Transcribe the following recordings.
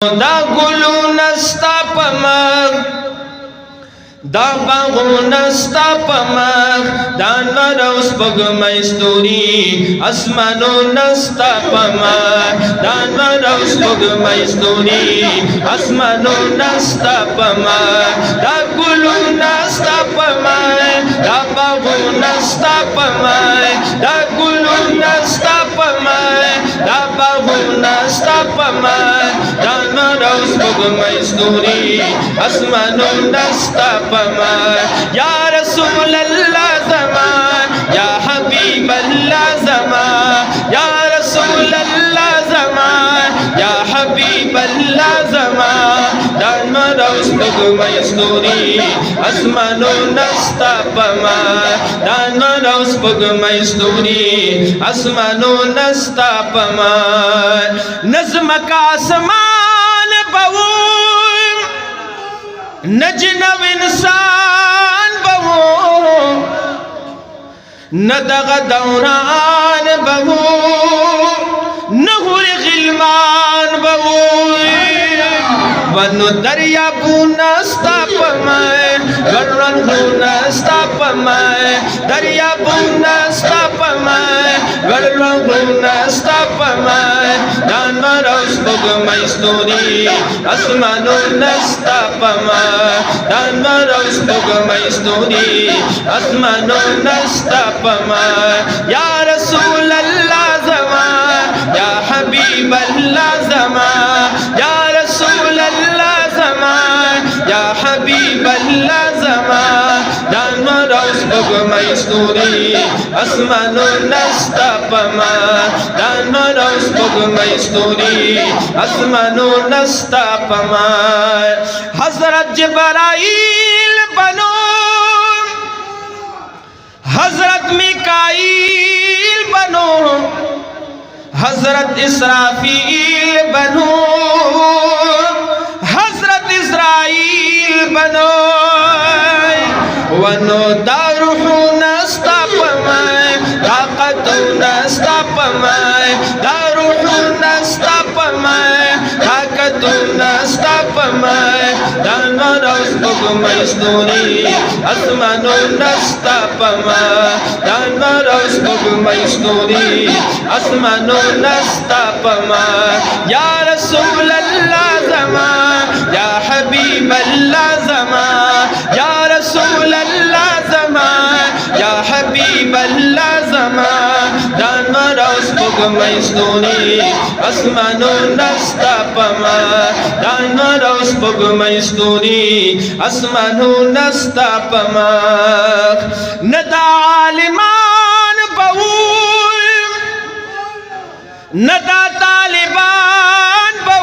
دا ګلونه ستا په مخ دا باغونه ستا په مخ دا نور او سپوږمۍ ستوري اسمانونه ستا په مخ دا نور او سپوږمۍ ستوري اسمانونه ستا په مخ دا ګلونه ستا په مخ دا باغونه ستا په مخ دا ګلونه ستا په مخ دا باغونه ستا په مخ دا نور او سپوږمۍ ستوري اسمانونه ستا په مخ یا رسول الله زمان یا حبیب الله زمان یا رسول الله زمان یا حبیب الله زمان دا نور او سپوږمۍ ستوري اسمانونه ستا په مخ دا نور او سپوږمۍ ستوري اسمانونه ستا په مخ نظم کا آسمان بو نجنو انسان بو ندغ دوران بو نهر غلمان بو ونو دریا بونا ستا پمائے ورنگونا ستا پمائے دریا بونا ستا پمائے ورنگونا ستا پمائے دانور او سپوږمۍ ستوري اسمانونه ستا پمائے دانور او سپوږمۍ ستوري اسمانونه ستا پمائے یا رسول الله زمان یا حبیب الله زمان یا رسول الله زمان یا حبیب الله زمان دانور او سپوږمۍ ستوري اسمانونه ستا پمخ دانور او سپوږمۍ ستوري اسمانونه ستا پمخ حضرت جبرائیل بنو حضرت میکائیل بنو حضرت اسرافیل بنو حضرت اسرائیل بنو ونو دا روحونه ستا پمخ طاقتونه ستا پمخ دا روحونه ستا پمخ طاقتونه ستا پمخ دا نور او سپوږمۍ ستوري اسمانونه ستا پمخ دا نور او سپوږمۍ ستوري اسمانونه ستا پمخ یا رسول الله زمان یا حبیب الله زمان یا رسول الله زمان یا حبیب الله زمان دا نور او سپوږمۍ ستوري اسمانونه ستا پمخ دا نور او سپوږمۍ ستوري اسمانونه ستا پمخ ندا عالمان بو ندا طالبان بو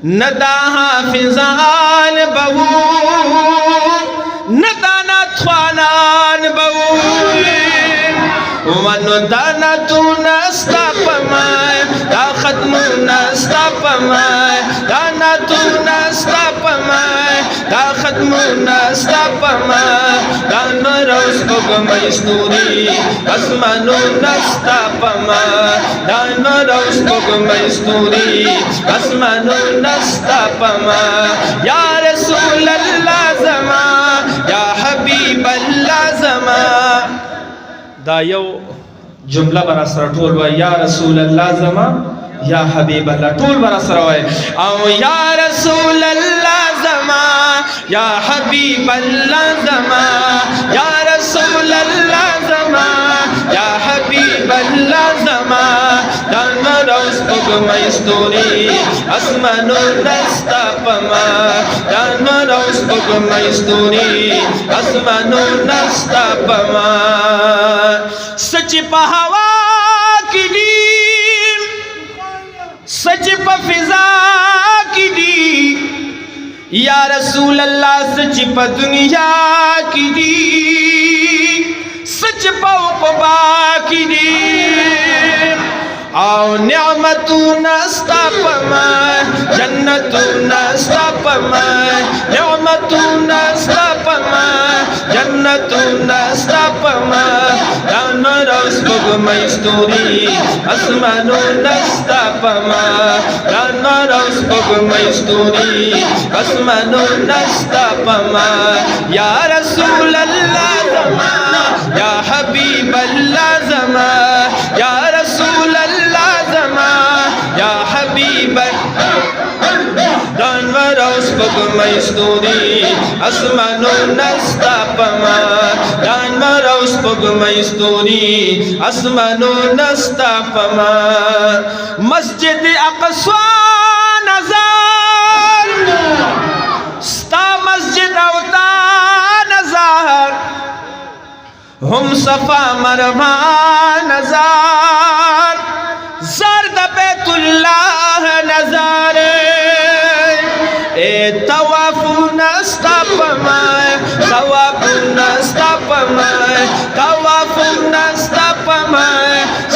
ندا حافظان بو ندا نتخوانان بو ونو دانتونه ستا پمخ دا ختمونه ستا پمخ دانتونه ستا پمخ دا ختمونه ستا پمخ دا نور او سپوږمۍ ستوري اسمانونه ستا پمخ دا نور او سپوږمۍ ستوري اسمانونه ستا پمخ یا رسول الله زمان یا حبیب الله زمان دا یو جمله برا سره ټول وای یا رسول الله زمان یا حبیب الله ټول برا سره وای او یا رسول الله زمان یا حبیب الله زمان یا رسول الله زمان یا حبیب الله زمان دا نور او سپوږمۍ ستوري اسمانونه ستا پمخ دا نور او سپوږمۍ ستوري اسمانونه ستا پمخ سچ په هوا کې دي سچ په فضا کې دي یا رسول الله سچ په دنیا کې دي سچ په عقبا کې دي او نعمتونه ستا پمخ جنتونه ستا پمخ نعمتونه ستا پمخ جنت جنتونه ستا په ما دا نور او سپوږمۍ ستوري اسمانونه ستا په ما دا نور او سپوږمۍ ستوري اسمانونه ستا په ما یا رسول الله زما یا حبیب الله زما یا رسول الله زما یا حبیب دانور او سپوږمۍ ستوري اسمانونه ستا په ما دانور او سپوږمۍ ستوري اسمانونه ستا په ما مسجد اقصی نظر ستا مسجد او تا نظر هم صفا مروه نظر زرد بیت الله نظر توافونه ستا په ما ثوابونه ستا په ما توافونه ستا په ما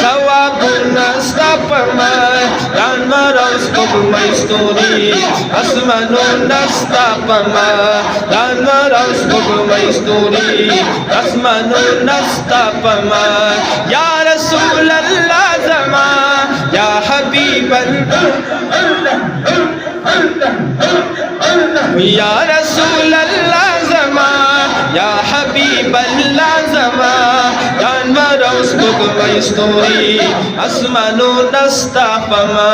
ثوابونه ستا په ما دانور او سپوږمۍ ستوري اسمانونه ستا په ما دانور او سپوږمۍ ستوري اسمانونه ستا په ما یا رسول الله زما یا حبیب یا رسول الله زما یا حبیب الله زما دانور او سپوږمۍ ستوري اسمانونه ستا په ما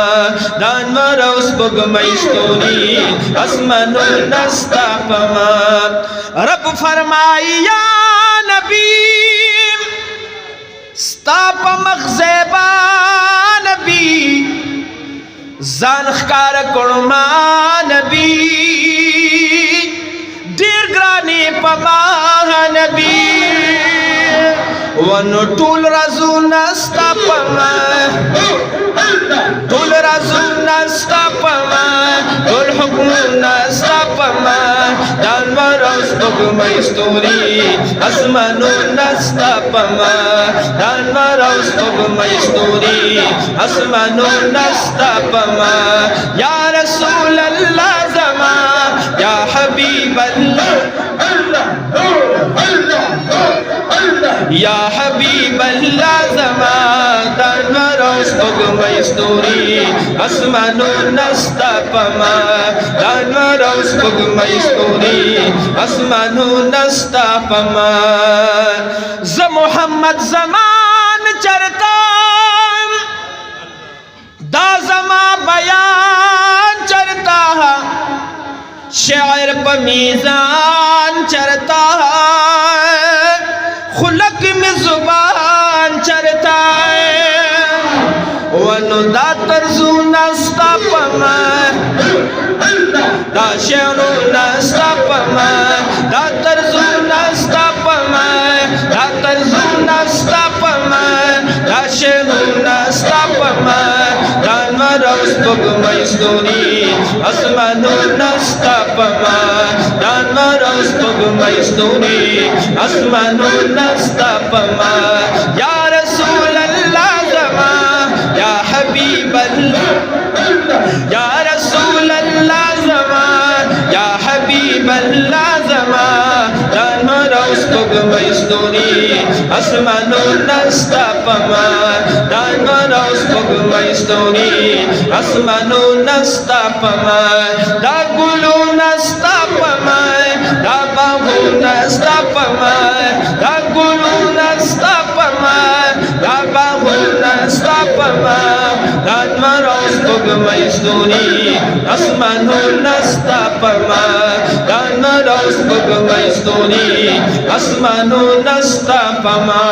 دانور او سپوږمۍ ستوري اسمانونه ستا په ما رب فرمائی یا نبی ستا په مخزبا نبی ځان ښکار کړو ما نبی ډیر ګرانی په ما نبی ونو ټول رازونه ستا په ما ټول رازونه ستا په ما ټول حکمونه ستا په ما دانور او سپوږمۍ ستوري اسمانونه ستا په ما دانور او سپوږمۍ ستوري اسمانونه ستا په ما یا رسول الله زما یا حبیب الله یا حبیب الله زما دانور او سپوږمۍ ستوري اسمانونه ستا په ما دانور او سپوږمۍ ستوري اسمانونه ستا په ما زه محمد زمان چرته دا زما بیان چرتا شعر په میزان چرتا خلق میں زبان چرتا ونو دا ترزونا ستا په ما دا شعرونه ستا په ما دا ترزونا ستا په ما دا ترزونا ستا په ما دا شعرونه ستا په ما دانور او سپوږمۍ ستوري اسمانونه ستا په ما دانور او سپوږمۍ ستوري اسمانونه ستا په ما یا رسول الله زما یا حبیب الله یا رسول الله زما یا حبیب الله زما دانور او سپوږمۍ ستوري اسمانونه ستا په ما دانور او سپوږمۍ ستوري اسمانونه ستا په ما دا ګلونه ستا په ما دا باغونه ستا په ما دا ګلونه ستا په ما دا باغونه ستا په ما دانور او سپوږمۍ ستوري اسمانونه ستا په ما دانور او سپوږمۍ ستوري اسمانونه ستا په ما